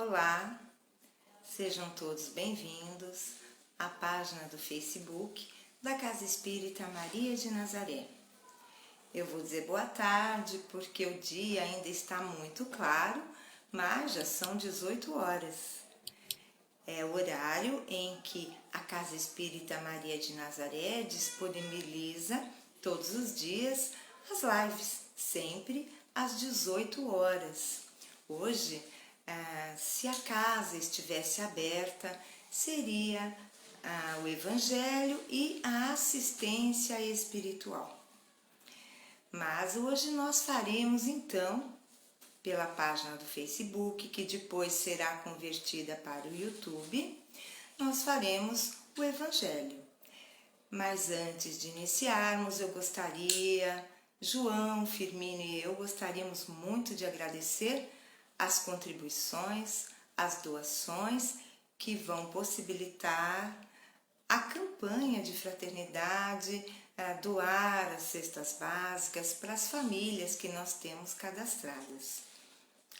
Olá, sejam todos bem-vindos à página do Facebook da Casa Espírita Maria de Nazaré. Eu vou dizer boa tarde porque o dia ainda está muito claro, mas já são 18 horas. É o horário em que a Casa Espírita Maria de Nazaré disponibiliza todos os dias as lives, sempre às 18 horas. Hoje, se a casa estivesse aberta, seria o Evangelho e a assistência espiritual. Mas hoje nós faremos então, pela página do Facebook, que depois será convertida para o YouTube, nós faremos o Evangelho. Mas antes de iniciarmos, eu gostaria, João, Firmino e eu gostaríamos muito de agradecer as contribuições, as doações que vão possibilitar a campanha de fraternidade, doar as cestas básicas para as famílias que nós temos cadastradas.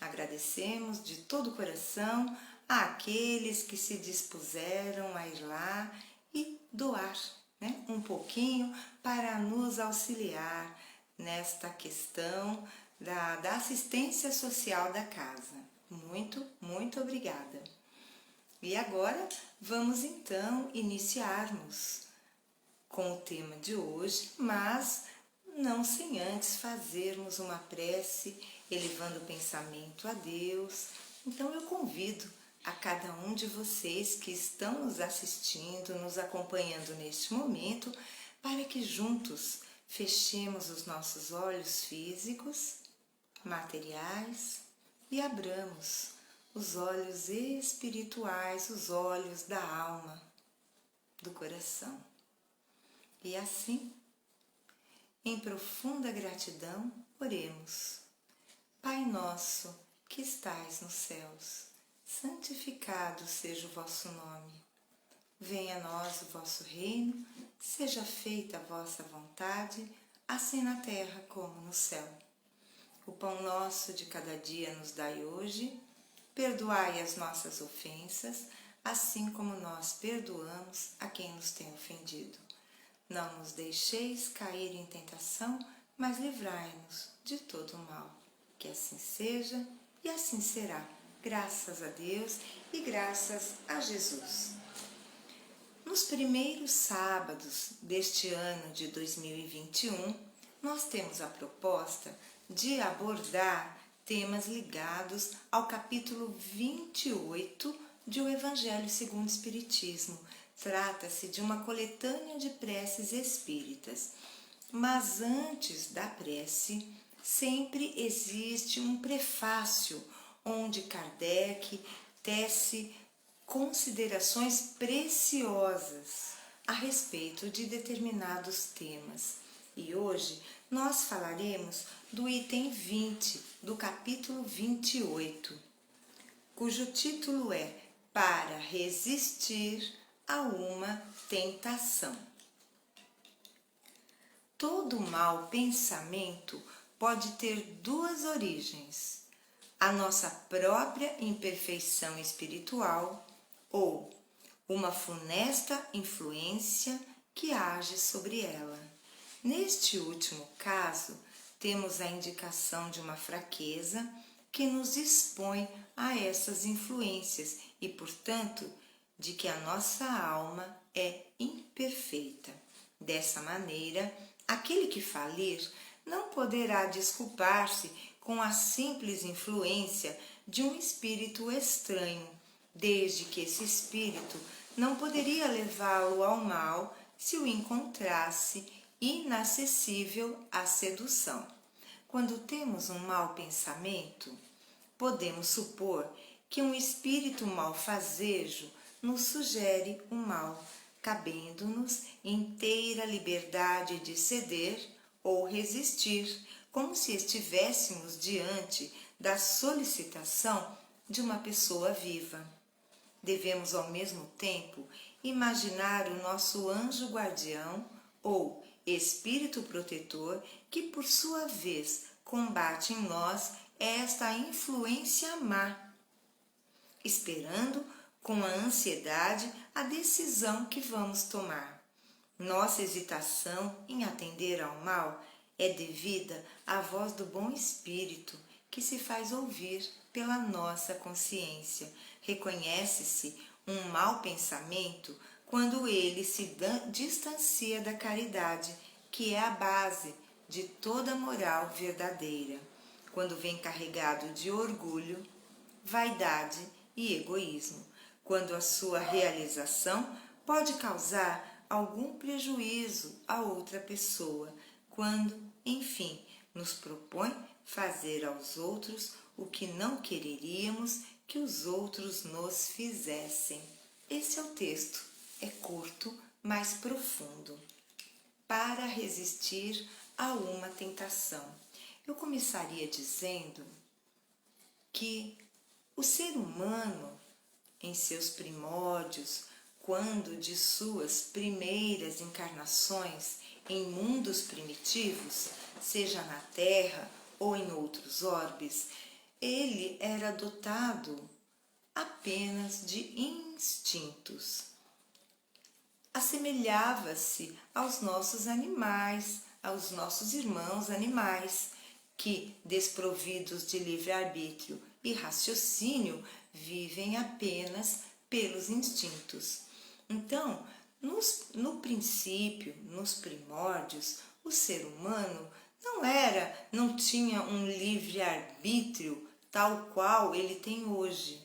Agradecemos de todo o coração àqueles que se dispuseram a ir lá e doar, um pouquinho para nos auxiliar nesta questão da assistência social da casa. Muito, muito obrigada. E agora vamos então iniciarmos com o tema de hoje, mas não sem antes fazermos uma prece, elevando o pensamento a Deus. Então eu convido a cada um de vocês que estão nos assistindo, nos acompanhando neste momento, para que juntos fechemos os nossos olhos físicos, materiais e abramos os olhos espirituais, os olhos da alma, do coração. E assim, em profunda gratidão, oremos. Pai nosso, que estais nos céus, santificado seja o vosso nome. Venha a nós o vosso reino, seja feita a vossa vontade, assim na terra como no céu. O pão nosso de cada dia nos dai hoje, perdoai as nossas ofensas, assim como nós perdoamos a quem nos tem ofendido. Não nos deixeis cair em tentação, mas livrai-nos de todo o mal. Que assim seja e assim será, graças a Deus e graças a Jesus. Nos primeiros sábados deste ano de 2021, nós temos a proposta de abordar temas ligados ao capítulo 28 de O Evangelho segundo o Espiritismo. Trata-se de uma coletânea de preces espíritas. Mas antes da prece, sempre existe um prefácio onde Kardec tece considerações preciosas a respeito de determinados temas. E hoje nós falaremos do item 20 do capítulo 28, cujo título é Para resistir a uma tentação. Todo mau pensamento pode ter duas origens: a nossa própria imperfeição espiritual ou uma funesta influência que age sobre ela. Neste último caso, temos a indicação de uma fraqueza que nos expõe a essas influências e, portanto, de que a nossa alma é imperfeita. Dessa maneira, aquele que falir não poderá desculpar-se com a simples influência de um espírito estranho, desde que esse espírito não poderia levá-lo ao mal se o encontrasse inacessível à sedução. Quando temos um mau pensamento, podemos supor que um espírito malfazejo nos sugere o mal, cabendo-nos inteira liberdade de ceder ou resistir, como se estivéssemos diante da solicitação de uma pessoa viva. Devemos, ao mesmo tempo, imaginar o nosso anjo guardião ou espírito protetor que, por sua vez, combate em nós esta influência má. esperando com a ansiedade a decisão que vamos tomar. Nossa hesitação em atender ao mal é devida à voz do bom espírito que se faz ouvir pela nossa consciência. Reconhece-se um mau pensamento quando ele se distancia da caridade, que é a base de toda moral verdadeira. Quando vem carregado de orgulho, vaidade e egoísmo, quando a sua realização pode causar algum prejuízo a outra pessoa, quando, enfim, nos propõe fazer aos outros o que não quereríamos que os outros nos fizessem. Esse é o texto. É curto, mas profundo. Para resistir a uma tentação. Eu começaria dizendo que o ser humano, em seus primórdios, quando de suas primeiras encarnações em mundos primitivos, seja na Terra ou em outros orbes, ele era dotado apenas de instintos. Assemelhava-se aos nossos animais, aos nossos irmãos animais, que, desprovidos de livre-arbítrio e raciocínio, vivem apenas pelos instintos. Então, no princípio, nos primórdios, o ser humano não tinha um livre-arbítrio tal qual ele tem hoje.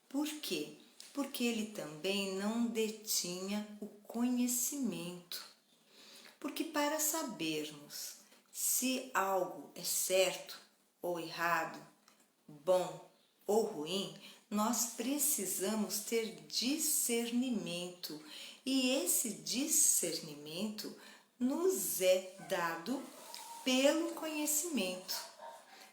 Por quê? Porque ele também não detinha o conhecimento. Porque para sabermos se algo é certo ou errado, bom ou ruim, nós precisamos ter discernimento. E esse discernimento nos é dado pelo conhecimento.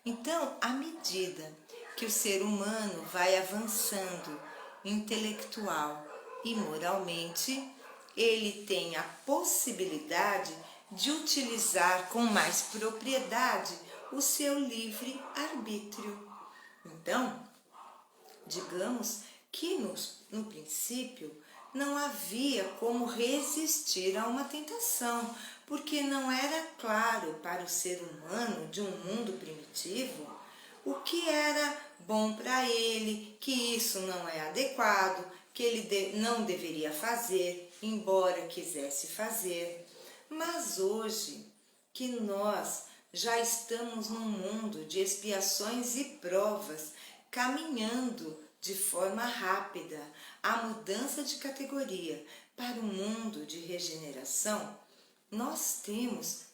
Então, à medida que o ser humano vai avançando intelectual e moralmente, ele tem a possibilidade de utilizar com mais propriedade o seu livre-arbítrio. Então, digamos que no princípio não havia como resistir a uma tentação, porque não era claro para o ser humano de um mundo primitivo o que era bom para ele, que isso não é adequado, que ele não deveria fazer, embora quisesse fazer. Mas hoje que nós já estamos num mundo de expiações e provas, caminhando de forma rápida a mudança de categoria para o mundo de regeneração, nós temos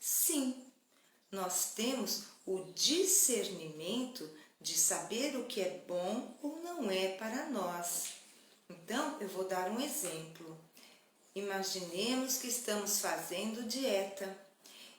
o discernimento de saber o que é bom ou não é para nós. Então, eu vou dar um exemplo. Imaginemos que estamos fazendo dieta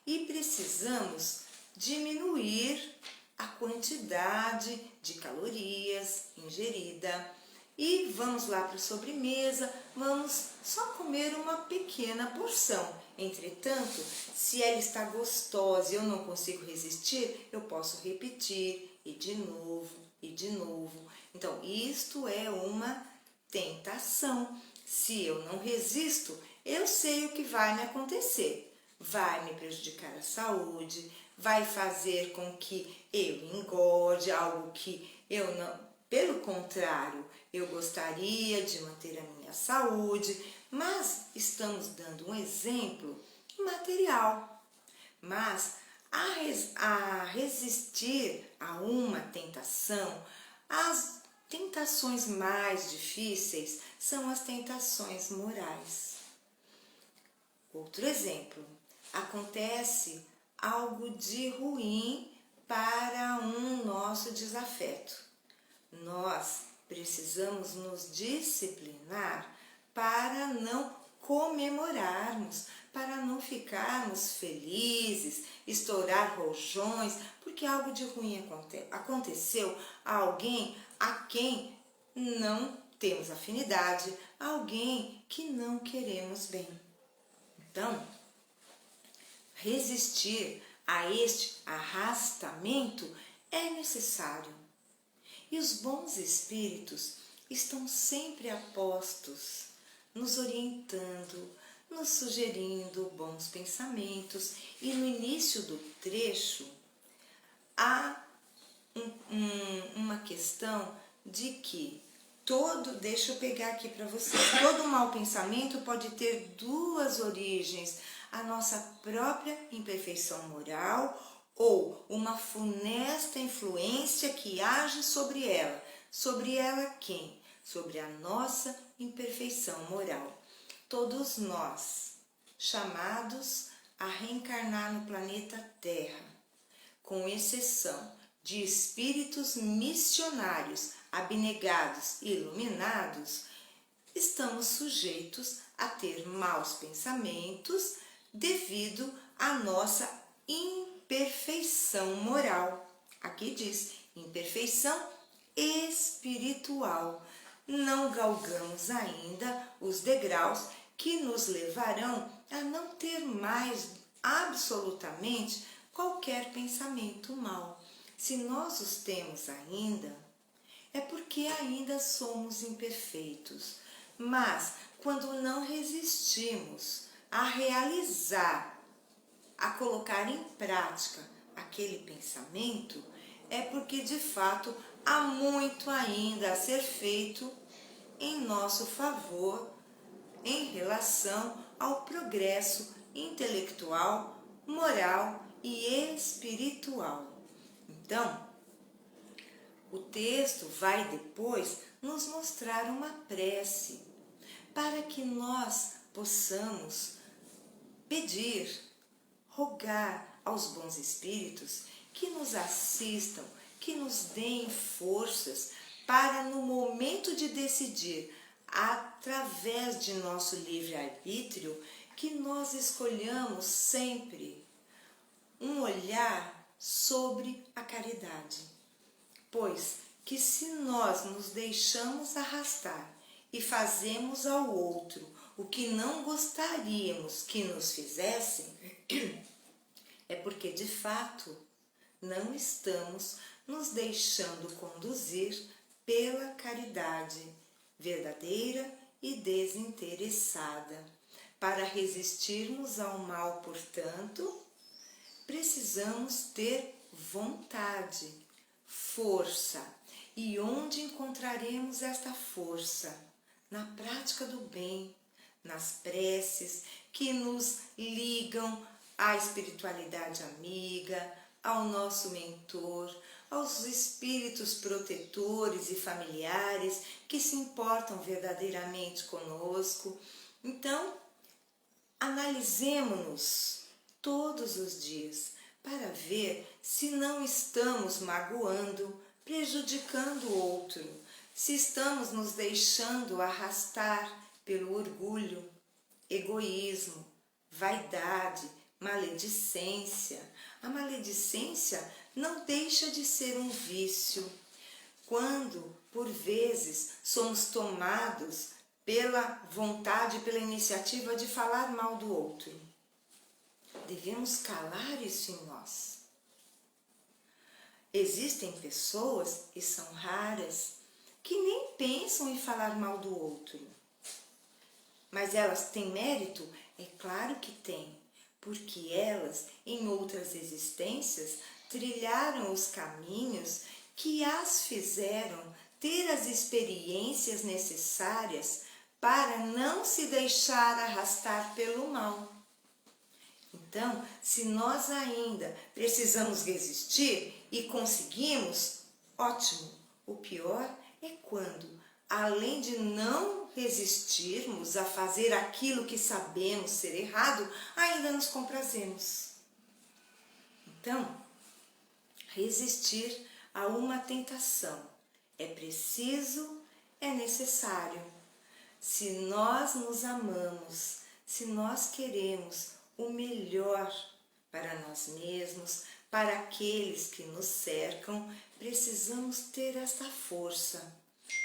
e precisamos diminuir a quantidade de calorias ingerida. E vamos lá para a sobremesa, vamos só comer uma pequena porção. Entretanto, se ela está gostosa e eu não consigo resistir, eu posso repetir e de novo e de novo. Então, isto é uma tentação. Se eu não resisto, eu sei o que vai me acontecer. Vai me prejudicar a saúde, vai fazer com que eu engorde, algo que eu não... Pelo contrário, eu gostaria de manter a minha saúde, mas estamos dando um exemplo material. Mas a resistir a uma tentação, as tentações mais difíceis são as tentações morais. Outro exemplo, acontece algo de ruim para um nosso desafeto. Nós precisamos nos disciplinar para não comemorarmos, para não ficarmos felizes, estourar rojões, porque algo de ruim aconteceu a alguém a quem não temos afinidade, a alguém que não queremos bem. Então, resistir a este arrastamento é necessário. E os bons espíritos estão sempre a postos, nos orientando, nos sugerindo bons pensamentos. E no início do trecho há uma questão de que deixa eu pegar aqui para vocês, todo mau pensamento pode ter duas origens: a nossa própria imperfeição moral ou uma funesta influência que age sobre ela. Sobre ela quem? Sobre a nossa imperfeição moral. Todos nós, chamados a reencarnar no planeta Terra, com exceção de espíritos missionários, abnegados e iluminados, estamos sujeitos a ter maus pensamentos devido à nossa imperfeição moral. Aqui diz, imperfeição espiritual. Não galgamos ainda os degraus que nos levarão a não ter mais absolutamente qualquer pensamento mau. Se nós os temos ainda, é porque ainda somos imperfeitos. Mas quando não resistimos a realizar, a colocar em prática aquele pensamento, é porque de fato há muito ainda a ser feito em nosso favor em relação ao progresso intelectual, moral e espiritual. Então, o texto vai depois nos mostrar uma prece para que nós possamos pedir, rogar aos bons espíritos que nos assistam, que nos deem forças para, no momento de decidir, através de nosso livre-arbítrio, que nós escolhamos sempre um olhar sobre a caridade. Pois que se nós nos deixamos arrastar e fazemos ao outro o que não gostaríamos que nos fizessem, é porque de fato não estamos nos deixando conduzir pela caridade verdadeira e desinteressada. Para resistirmos ao mal, portanto, precisamos ter vontade, força. E onde encontraremos esta força? Na prática do bem, nas preces que nos ligam à espiritualidade amiga, ao nosso mentor, aos espíritos protetores e familiares que se importam verdadeiramente conosco. Então, analisemo-nos todos os dias para ver se não estamos magoando, prejudicando o outro, se estamos nos deixando arrastar pelo orgulho, egoísmo, vaidade, maledicência. A maledicência não deixa de ser um vício. Quando, por vezes, somos tomados pela vontade, pela iniciativa de falar mal do outro, devemos calar isso em nós. Existem pessoas, e são raras, que nem pensam em falar mal do outro. Mas elas têm mérito? É claro que têm, porque elas, em outras existências, trilharam os caminhos que as fizeram ter as experiências necessárias para não se deixar arrastar pelo mal. Então, se nós ainda precisamos resistir e conseguimos, ótimo. O pior é quando, além de não resistirmos a fazer aquilo que sabemos ser errado, ainda nos comprazemos. Então, resistir a uma tentação é preciso, é necessário. Se nós nos amamos, se nós queremos o melhor para nós mesmos, para aqueles que nos cercam, precisamos ter esta força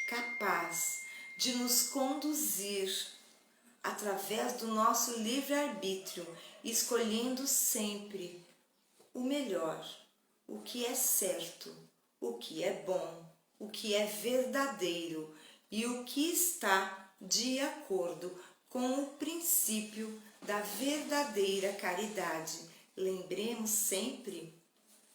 capaz de nos conduzir através do nosso livre-arbítrio, escolhendo sempre o melhor, o que é certo, o que é bom, o que é verdadeiro, e o que está de acordo com o princípio da verdadeira caridade. Lembremos sempre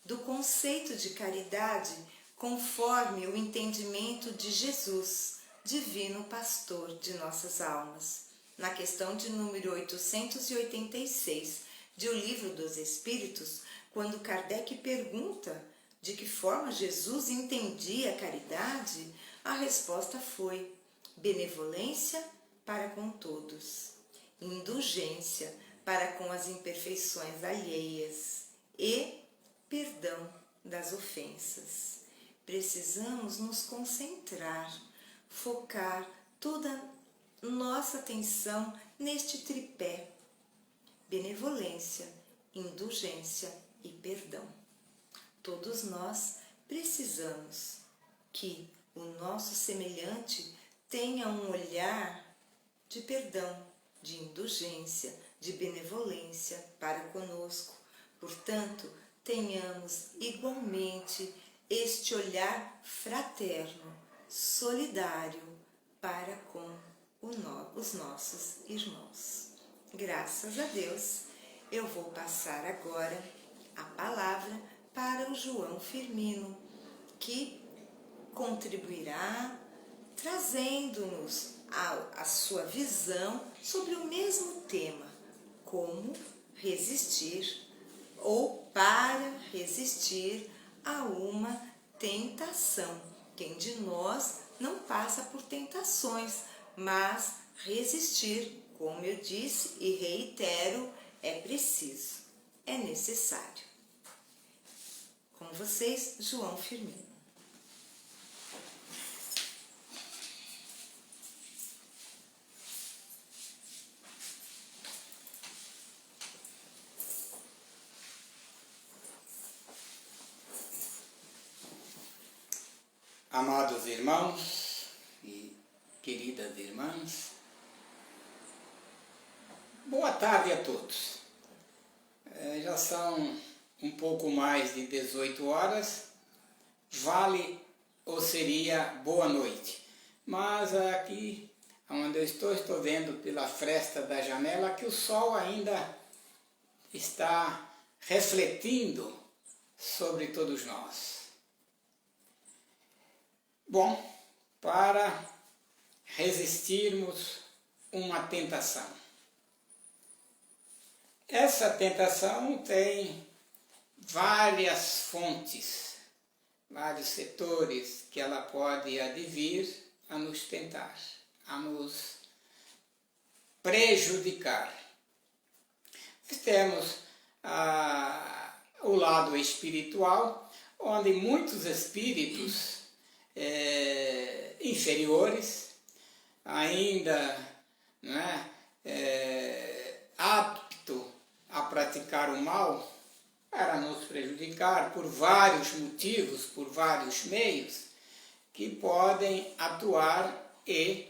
do conceito de caridade conforme o entendimento de Jesus, divino pastor de nossas almas. Na questão de número 886 de O Livro dos Espíritos, quando Kardec pergunta de que forma Jesus entendia a caridade, a resposta foi: benevolência para com todos, indulgência para com as imperfeições alheias e perdão das ofensas. Precisamos nos concentrar, focar toda nossa atenção neste tripé: benevolência, indulgência e perdão. Todos nós precisamos que o nosso semelhante tenha um olhar de perdão, de indulgência, de benevolência para conosco. Portanto, tenhamos igualmente este olhar fraterno, solidário para com os nossos irmãos. Graças a Deus, eu vou passar agora a palavra para o João Firmino, que contribuirá trazendo-nos a sua visão sobre o mesmo tema: como resistir ou para resistir a uma tentação. Quem de nós não passa por tentações, mas resistir, como eu disse e reitero, é preciso, é necessário. Com vocês, João Firmino. Amados irmãos e queridas irmãs, boa tarde a todos. Já são um pouco mais de 18 horas, vale ou seria boa noite. Mas aqui onde eu estou vendo pela fresta da janela que o sol ainda está refletindo sobre todos nós. Bom, para resistirmos uma tentação. Essa tentação tem várias fontes, vários setores que ela pode advir a nos tentar, a nos prejudicar. Nós temos o lado espiritual, onde muitos espíritos inferiores, ainda apto a praticar o mal, para nos prejudicar por vários motivos, por vários meios, que podem atuar e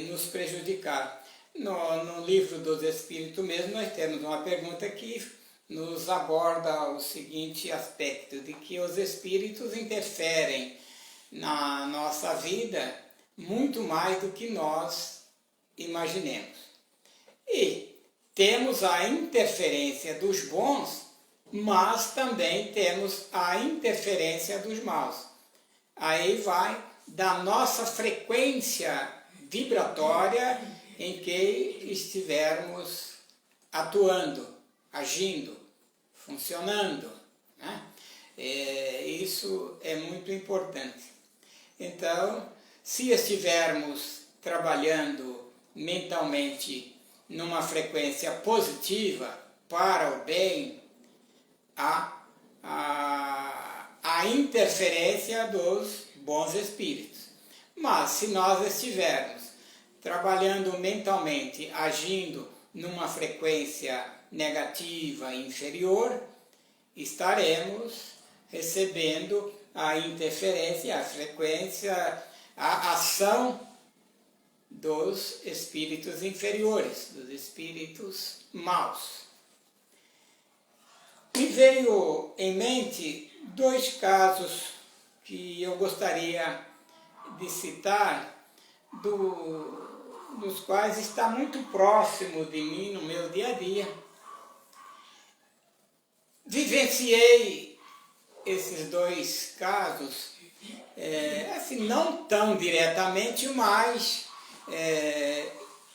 nos prejudicar. No Livro dos Espíritos mesmo, nós temos uma pergunta que nos aborda o seguinte aspecto, de que os espíritos interferem na nossa vida muito mais do que nós imaginemos. E temos a interferência dos bons, mas também temos a interferência dos maus. Aí vai da nossa frequência vibratória em que estivermos atuando, agindo, funcionando, né? Isso é muito importante. Então, se estivermos trabalhando mentalmente numa frequência positiva para o bem, a interferência dos bons espíritos. Mas se nós estivermos trabalhando mentalmente, agindo numa frequência negativa, inferior, estaremos recebendo a interferência, a frequência, a ação dos espíritos inferiores, dos espíritos maus. Me veio em mente dois casos que eu gostaria de citar, dos quais está muito próximo de mim no meu dia a dia. Vivenciei esses dois casos, assim, não tão diretamente, mas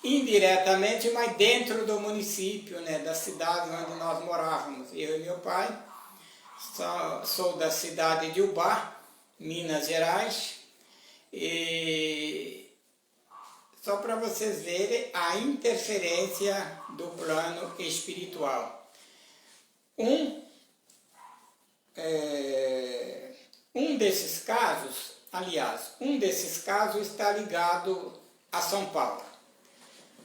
indiretamente, mas dentro do município, né, da cidade onde nós morávamos. Eu e meu pai, sou da cidade de Ubá, Minas Gerais, e só para vocês verem a interferência do plano espiritual. Um desses casos, um desses casos está ligado a São Paulo.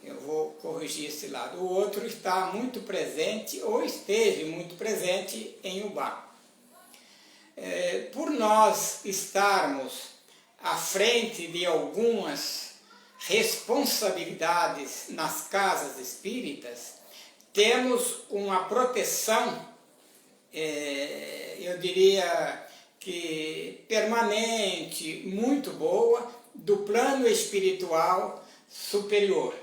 Eu vou corrigir esse lado. O outro está muito presente, ou esteve muito presente, em Ubá. Por nós estarmos à frente de algumas responsabilidades nas casas espíritas, temos uma proteção, eu diria que permanente, muito boa, do plano espiritual superior.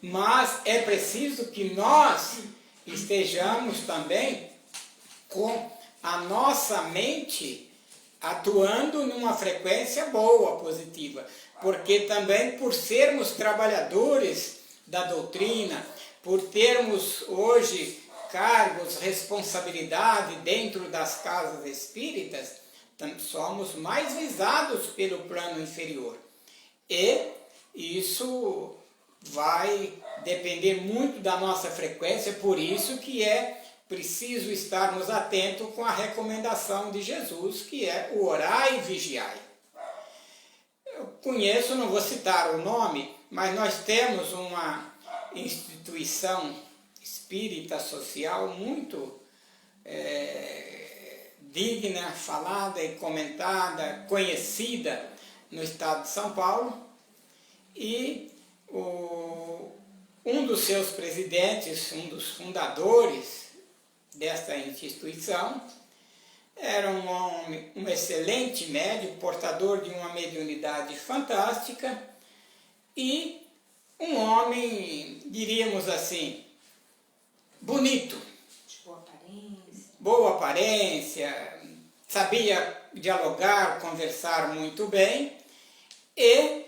Mas é preciso que nós estejamos também com a nossa mente atuando numa frequência boa, positiva, porque também por sermos trabalhadores da doutrina, por termos hoje cargos, responsabilidade dentro das casas espíritas, somos mais visados pelo plano inferior. E isso vai depender muito da nossa frequência, por isso que é preciso estarmos atentos com a recomendação de Jesus, que é o orai e vigiai. Eu conheço, não vou citar o nome, mas nós temos uma instituição espírita social muito digna, falada e comentada, conhecida no estado de São Paulo, e um dos seus presidentes, um dos fundadores desta instituição, era um homem, um excelente médium, portador de uma mediunidade fantástica, e um homem, diríamos assim, bonito. Boa aparência, sabia dialogar, conversar muito bem, e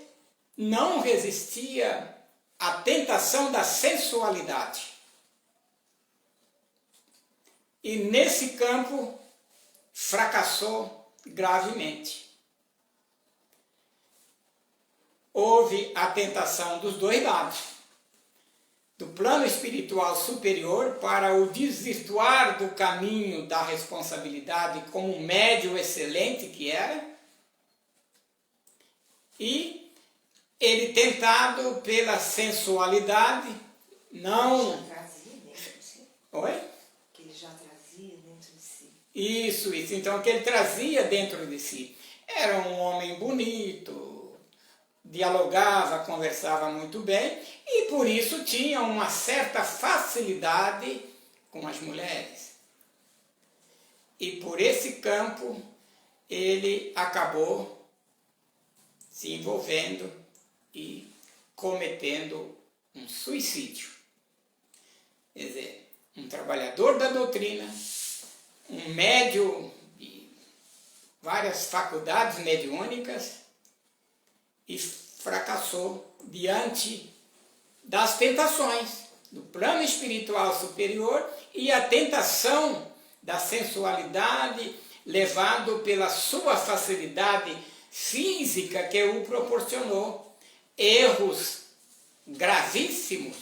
não resistia à tentação da sensualidade. E nesse campo fracassou gravemente. Houve a tentação dos dois lados, do plano espiritual superior, para o desvirtuar do caminho da responsabilidade como um médium excelente que era, e ele tentado pela sensualidade, não... Oi? Que ele já trazia dentro de si. Isso. Então, o que ele trazia dentro de si. Era um homem bonito, dialogava, conversava muito bem, e por isso tinha uma certa facilidade com as mulheres. E por esse campo, ele acabou se envolvendo e cometendo um suicídio. Quer dizer, um trabalhador da doutrina, um médium de várias faculdades mediúnicas, e fracassou diante das tentações do plano espiritual superior e a tentação da sensualidade, levado pela sua facilidade física que o proporcionou erros gravíssimos,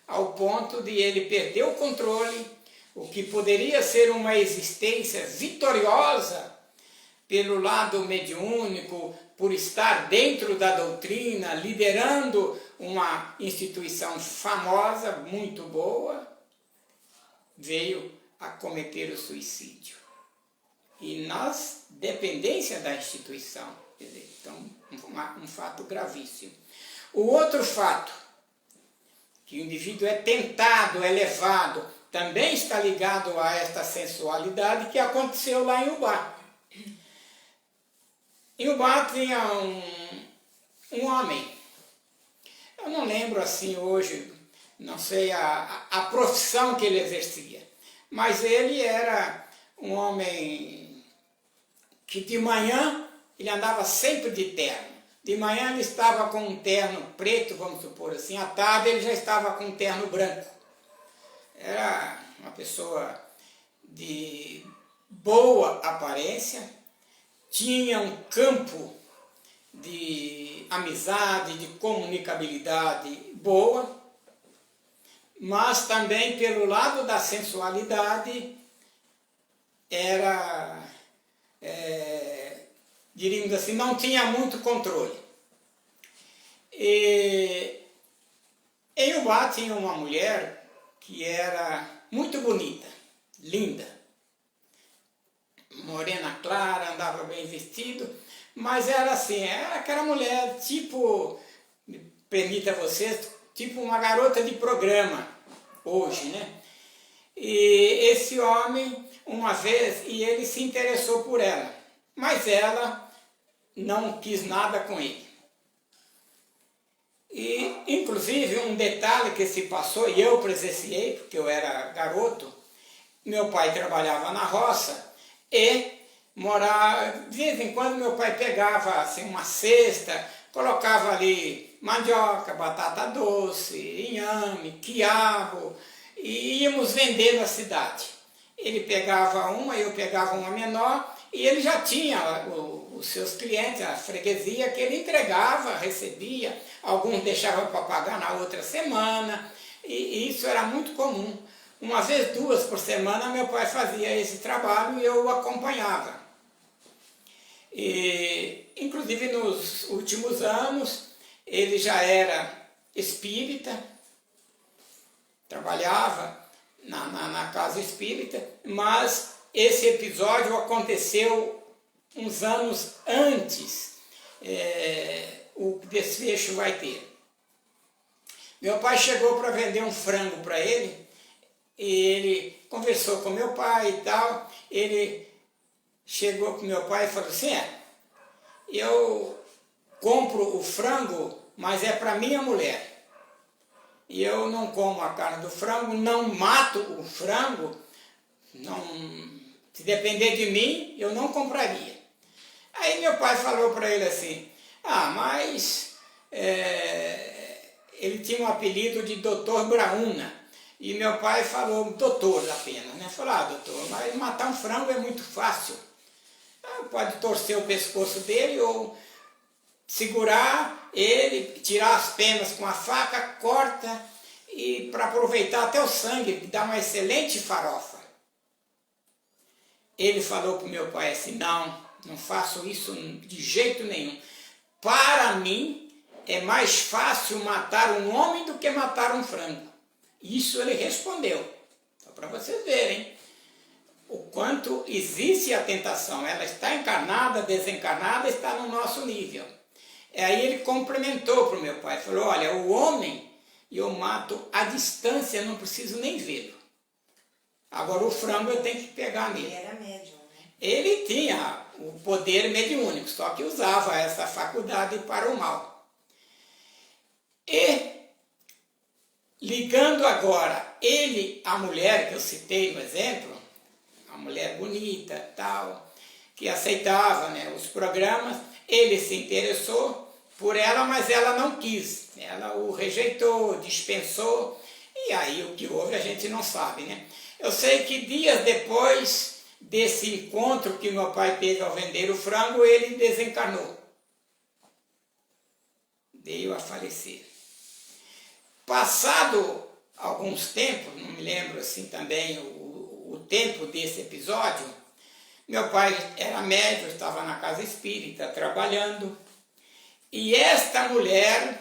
ao ponto de ele perder o controle, o que poderia ser uma existência vitoriosa pelo lado mediúnico, por estar dentro da doutrina, liderando uma instituição famosa, muito boa, veio a cometer o suicídio. E nas dependências da instituição. Quer dizer, então, um fato gravíssimo. O outro fato, que o indivíduo é tentado, é levado, também está ligado a esta sensualidade, que aconteceu lá em Ubá. Em Ubá tinha um homem, eu não lembro assim hoje, não sei a profissão que ele exercia, mas ele era um homem que de manhã ele andava sempre de terno. De manhã ele estava com um terno preto, vamos supor assim, à tarde ele já estava com um terno branco. Era uma pessoa de boa aparência, tinha um campo de amizade, de comunicabilidade boa, mas também pelo lado da sensualidade era, diríamos assim, não tinha muito controle. E em Ubá tinha uma mulher que era muito bonita, linda, morena clara, andava bem vestido, mas era assim, era aquela mulher tipo, me permita vocês, tipo uma garota de programa, hoje, né? E esse homem, uma vez, e ele se interessou por ela, mas ela não quis nada com ele. E, inclusive, um detalhe que se passou, e eu presenciei, porque eu era garoto, meu pai trabalhava na roça, e morava, de vez em quando meu pai pegava assim, uma cesta, colocava ali mandioca, batata doce, inhame, quiabo, e íamos vender na cidade. Ele pegava uma, eu pegava uma menor, e ele já tinha os seus clientes, a freguesia, que ele entregava, recebia, alguns deixavam para pagar na outra semana, e isso era muito comum. Uma vez, duas por semana, meu pai fazia esse trabalho e eu o acompanhava. E, inclusive, nos últimos anos, ele já era espírita, trabalhava na casa espírita, mas esse episódio aconteceu uns anos antes, o desfecho vai ter. Meu pai chegou para vender um frango para ele, e ele conversou com meu pai e tal, ele chegou com meu pai e falou assim, eu compro o frango, mas é para minha mulher. E eu não como a carne do frango, não mato o frango, não, se depender de mim, eu não compraria. Aí meu pai falou para ele assim, mas ele tinha um apelido de Doutor Brauna. E meu pai falou, doutor apenas, né? Falou, doutor, mas matar um frango é muito fácil. Pode torcer o pescoço dele ou segurar ele, tirar as penas com a faca, corta, e para aproveitar até o sangue, dá uma excelente farofa. Ele falou para o meu pai assim, não faço isso de jeito nenhum. Para mim, é mais fácil matar um homem do que matar um frango. Isso ele respondeu. Só para vocês verem o quanto existe a tentação. Ela está encarnada, desencarnada, está no nosso nível. Aí ele complementou para o meu pai. Falou, olha, o homem eu mato à distância, não preciso nem vê-lo. Agora o frango eu tenho que pegar nele. Ele era médium, né? Ele tinha o poder mediúnico, só que usava essa faculdade para o mal. E ligando agora ele, a mulher que eu citei no exemplo, uma mulher bonita, tal, que aceitava, né, os programas, ele se interessou por ela, mas ela não quis. Ela o rejeitou, dispensou, e aí o que houve a gente não sabe, né? Eu sei que dias depois desse encontro que meu pai teve ao vender o frango, ele desencarnou. Veio a falecer. Passado alguns tempos, não me lembro assim também o tempo desse episódio, meu pai era médium, estava na casa espírita trabalhando, e esta mulher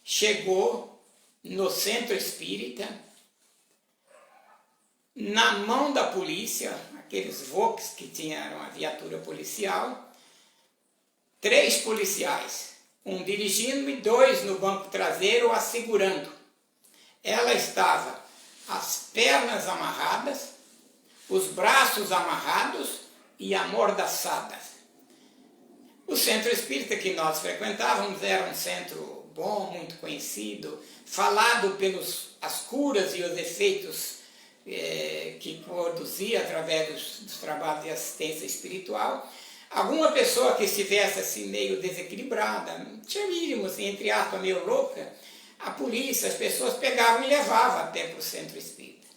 chegou no centro espírita, na mão da polícia, aqueles Volks que tinham uma viatura policial, 3 policiais, um dirigindo e 2 no banco traseiro a segurando. Ela estava as pernas amarradas, os braços amarrados e amordaçadas. O centro espírita que nós frequentávamos era um centro bom, muito conhecido, falado pelas as curas e os efeitos que produzia através dos trabalhos de assistência espiritual. Alguma pessoa que estivesse assim meio desequilibrada, chamíamos assim, entre aspas, meio louca, a polícia, as pessoas pegavam e levavam até para o centro espírita.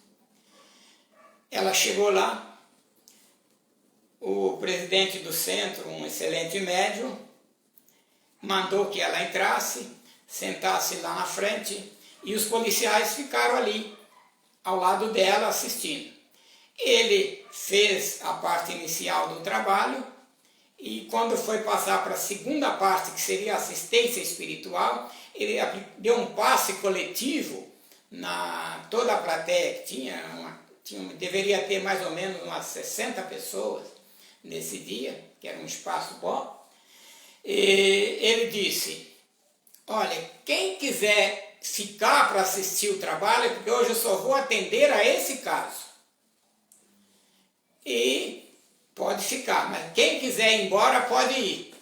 Ela chegou lá, o presidente do centro, um excelente médium, mandou que ela entrasse, sentasse lá na frente e os policiais ficaram ali, ao lado dela, assistindo. Ele fez a parte inicial do trabalho e quando foi passar para a segunda parte, que seria a assistência espiritual, ele deu um passe coletivo na toda a plateia, que deveria ter mais ou menos umas 60 pessoas nesse dia, que era um espaço bom. E ele disse, olha, quem quiser ficar para assistir o trabalho, porque hoje eu só vou atender a esse caso. E pode ficar, mas quem quiser ir embora pode ir,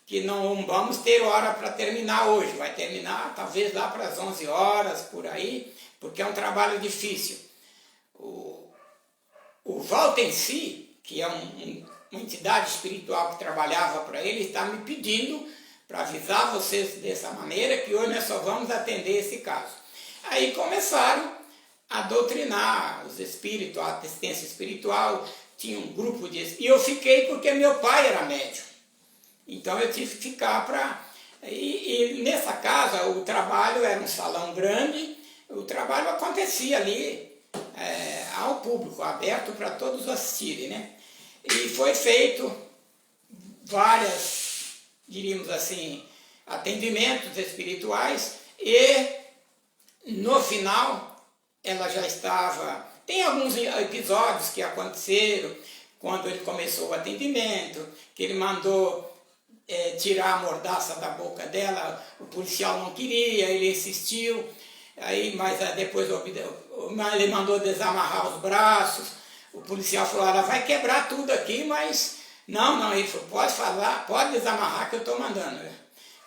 que não vamos ter hora para terminar hoje, vai terminar talvez lá para as 11 horas, por aí, porque é um trabalho difícil. O Walter em si, que é uma entidade espiritual que trabalhava para ele, está me pedindo para avisar vocês dessa maneira, que hoje nós só vamos atender esse caso. Aí começaram a doutrinar os espíritos, a assistência espiritual, tinha um grupo de... E eu fiquei porque meu pai era médium. Então eu tive que ficar para... E nessa casa o trabalho era um salão grande, o trabalho acontecia ali ao público, aberto para todos assistirem, né? E foi feito várias, diríamos assim, atendimentos espirituais e no final ela já estava... Tem alguns episódios que aconteceram quando ele começou o atendimento, que ele mandou tirar a mordaça da boca dela, o policial não queria, ele insistiu, aí, mas depois ele mandou desamarrar os braços, o policial falou, ela vai quebrar tudo aqui, mas não, ele falou, pode falar, pode desamarrar que eu estou mandando.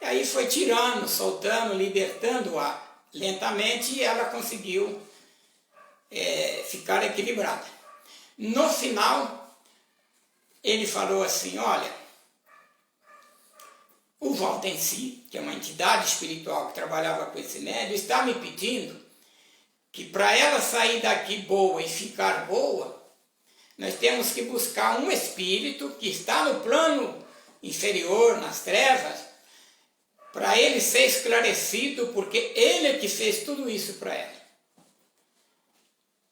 E aí foi tirando, soltando, libertando-a lentamente e ela conseguiu ficar equilibrada. No final, ele falou assim, olha, o Walter em si, que é uma entidade espiritual que trabalhava com esse médium, está me pedindo que para ela sair daqui boa e ficar boa, nós temos que buscar um espírito que está no plano inferior, nas trevas, para ele ser esclarecido, porque ele é que fez tudo isso para ela.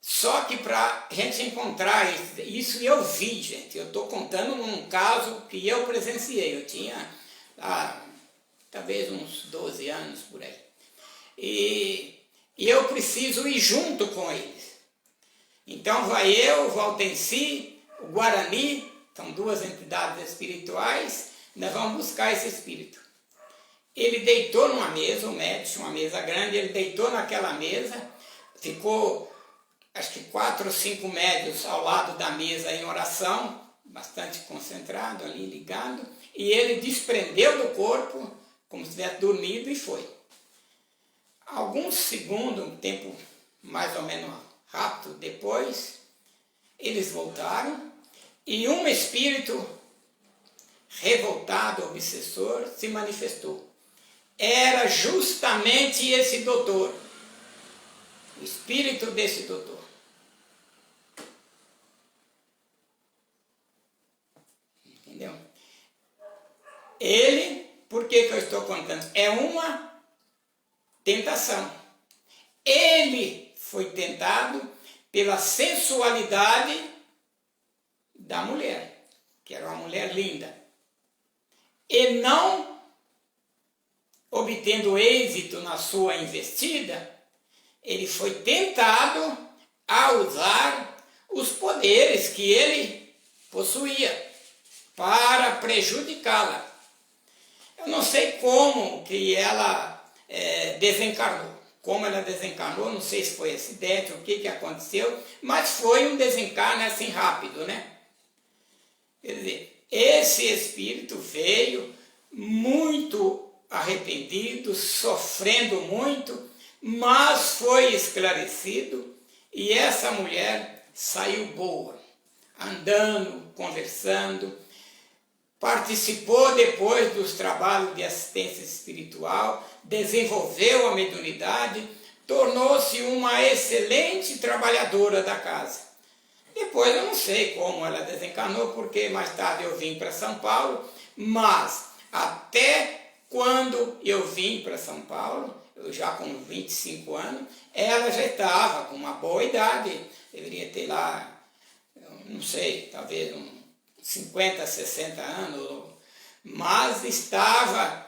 Só que para a gente encontrar isso eu vi, gente, eu estou contando num caso que eu presenciei, eu tinha talvez uns 12 anos por aí. E eu preciso ir junto com eles. Então vai eu, o Valtensi, o Guarani, são duas entidades espirituais, nós vamos buscar esse espírito. Ele deitou numa mesa, o médico tinha uma mesa grande, ele deitou naquela mesa, ficou acho que 4 ou 5 médios ao lado da mesa em oração, bastante concentrado ali, ligado, e ele desprendeu do corpo, como se tivesse dormido, e foi. Alguns segundos, um tempo mais ou menos rápido depois, eles voltaram, e um espírito revoltado, obsessor, se manifestou. Era justamente esse doutor, o espírito desse doutor. Entendeu? Ele, por que eu estou contando? É uma tentação. Ele foi tentado pela sensualidade da mulher, que era uma mulher linda. E não obtendo êxito na sua investida, ele foi tentado a usar os poderes que ele possuía para prejudicá-la. Eu não sei como que ela desencarnou. Como ela desencarnou, não sei se foi acidente, o que aconteceu, mas foi um desencarne assim rápido, né? Quer dizer, esse espírito veio, muito arrependido, sofrendo muito, mas foi esclarecido e essa mulher saiu boa, andando, conversando, participou depois dos trabalhos de assistência espiritual, desenvolveu a mediunidade, tornou-se uma excelente trabalhadora da casa. Depois eu não sei como ela desencarnou, porque mais tarde eu vim para São Paulo, mas até quando eu vim para São Paulo, eu já com 25 anos, ela já estava com uma boa idade, deveria ter lá, não sei, talvez uns 50, 60 anos, mas estava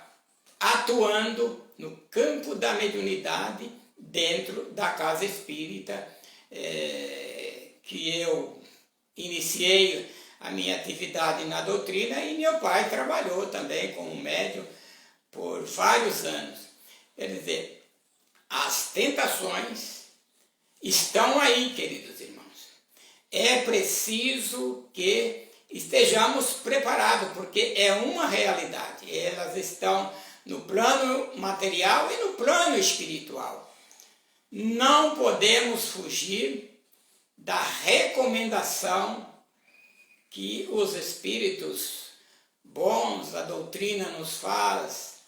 atuando no campo da mediunidade dentro da casa espírita, que eu iniciei a minha atividade na doutrina e meu pai trabalhou também como médium por vários anos. Quer dizer, as tentações estão aí, queridos irmãos. É preciso que estejamos preparados, porque é uma realidade. Elas estão no plano material e no plano espiritual. Não podemos fugir da recomendação que os espíritos bons, a doutrina nos faz.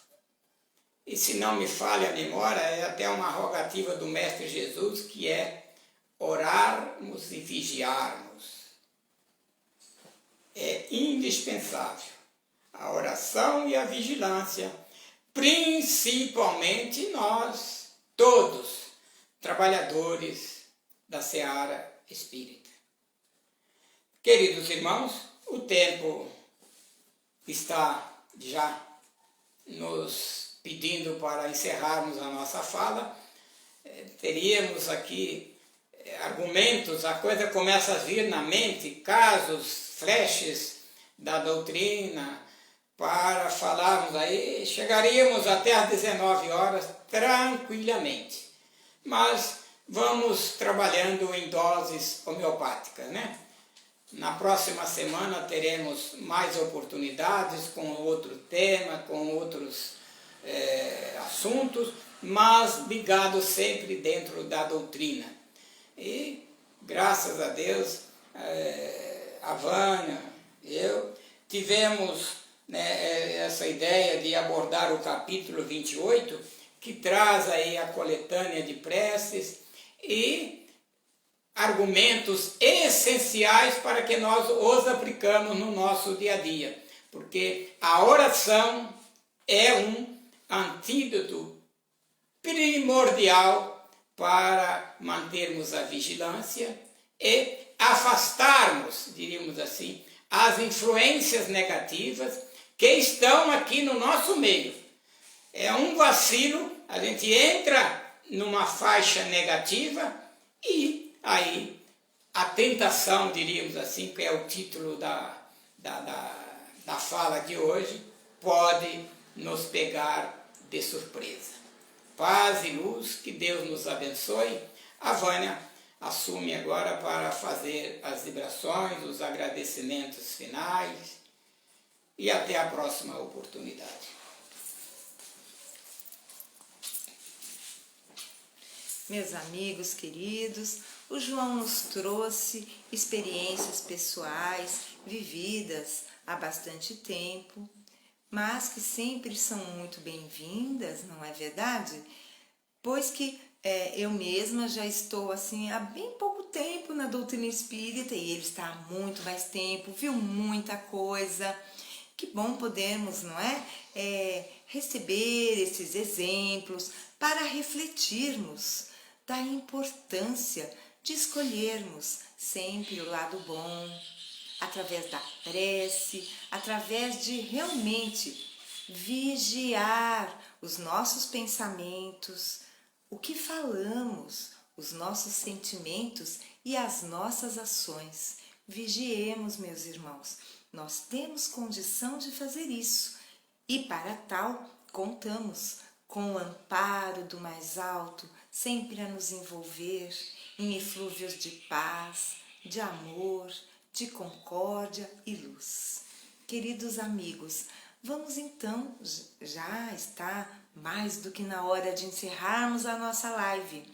E se não me falha a memória, é até uma rogativa do Mestre Jesus, que é orarmos e vigiarmos. É indispensável a oração e a vigilância, principalmente nós, todos, trabalhadores da seara espírita. Queridos irmãos, o tempo está já nos pedindo para encerrarmos a nossa fala. Teríamos aqui argumentos, a coisa começa a vir na mente, casos, flashes da doutrina, para falarmos aí, chegaríamos até às 19 horas tranquilamente. Mas vamos trabalhando em doses homeopáticas, né? Na próxima semana teremos mais oportunidades com outro tema, com outros assuntos, mas ligados sempre dentro da doutrina. E, graças a Deus, a Vânia, eu, tivemos essa ideia de abordar o capítulo 28, que traz aí a coletânea de preces e argumentos essenciais para que nós os aplicamos no nosso dia a dia. Porque a oração é um antídoto primordial para mantermos a vigilância e afastarmos, diríamos assim, as influências negativas que estão aqui no nosso meio. É um vacilo, a gente entra numa faixa negativa e aí a tentação, diríamos assim, que é o título da fala de hoje, pode nos pegar de surpresa. Paz e luz, que Deus nos abençoe. A Vânia assume agora para fazer as vibrações, os agradecimentos finais e até a próxima oportunidade. Meus amigos queridos, o João nos trouxe experiências pessoais vividas há bastante tempo, mas que sempre são muito bem-vindas, não é verdade? Pois que eu mesma já estou assim há bem pouco tempo na doutrina espírita e ele está há muito mais tempo, viu muita coisa. Que bom podermos, não é? Receber esses exemplos para refletirmos da importância de escolhermos sempre o lado bom, através da prece, através de realmente vigiar os nossos pensamentos, o que falamos, os nossos sentimentos e as nossas ações. Vigiemos, meus irmãos, nós temos condição de fazer isso e para tal contamos com o amparo do mais alto, sempre a nos envolver em eflúvios de paz, de amor, de concórdia e luz. Queridos amigos, Vamos então, já está mais do que na hora de encerrarmos a nossa live.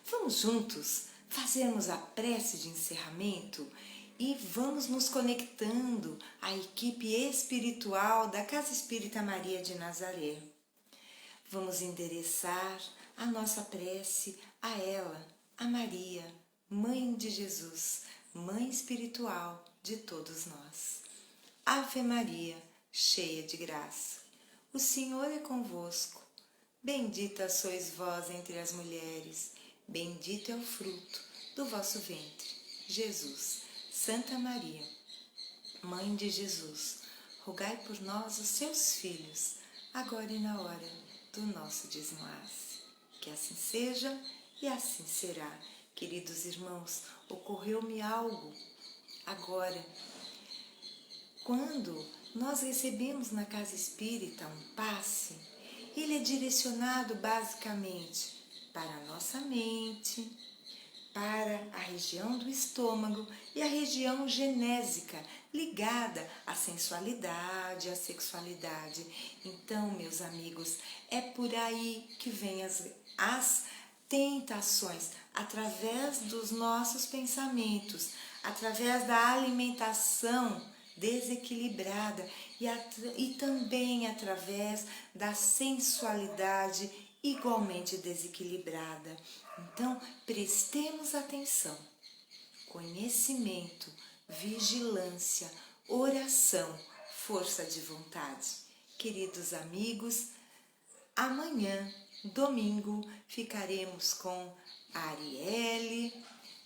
Vamos juntos fazermos a prece de encerramento e vamos nos conectando à equipe espiritual da Casa Espírita Maria de Nazaré. Vamos endereçar a nossa prece a ela, a Maria, Mãe de Jesus, Mãe espiritual de todos nós. Ave Maria, cheia de graça, o Senhor é convosco. Bendita sois vós entre as mulheres, bendito é o fruto do vosso ventre, Jesus. Santa Maria, Mãe de Jesus, rogai por nós, os seus filhos, agora e na hora do nosso desenlace. Que assim seja e assim será. Queridos irmãos, ocorreu-me algo agora. Quando nós recebemos na Casa Espírita um passe, ele é direcionado basicamente para a nossa mente, para a região do estômago e a região genésica, ligada à sensualidade, à sexualidade. Então, meus amigos, é por aí que vêm as tentações, através dos nossos pensamentos, através da alimentação desequilibrada e também através da sensualidade igualmente desequilibrada. Então, prestemos atenção. Conhecimento, vigilância, oração, força de vontade. Queridos amigos, amanhã, domingo, ficaremos com a Arielle,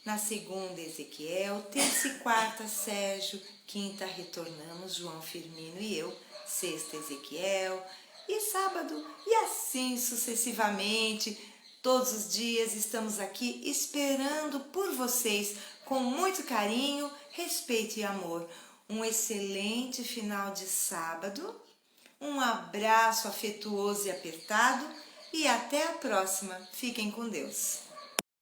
na segunda Ezequiel, terça e quarta Sérgio, quinta retornamos João Firmino e eu, sexta Ezequiel e sábado e assim sucessivamente. Todos os dias estamos aqui esperando por vocês com muito carinho, respeito e amor. Um excelente final de sábado, um abraço afetuoso e apertado e até a próxima. Fiquem com Deus.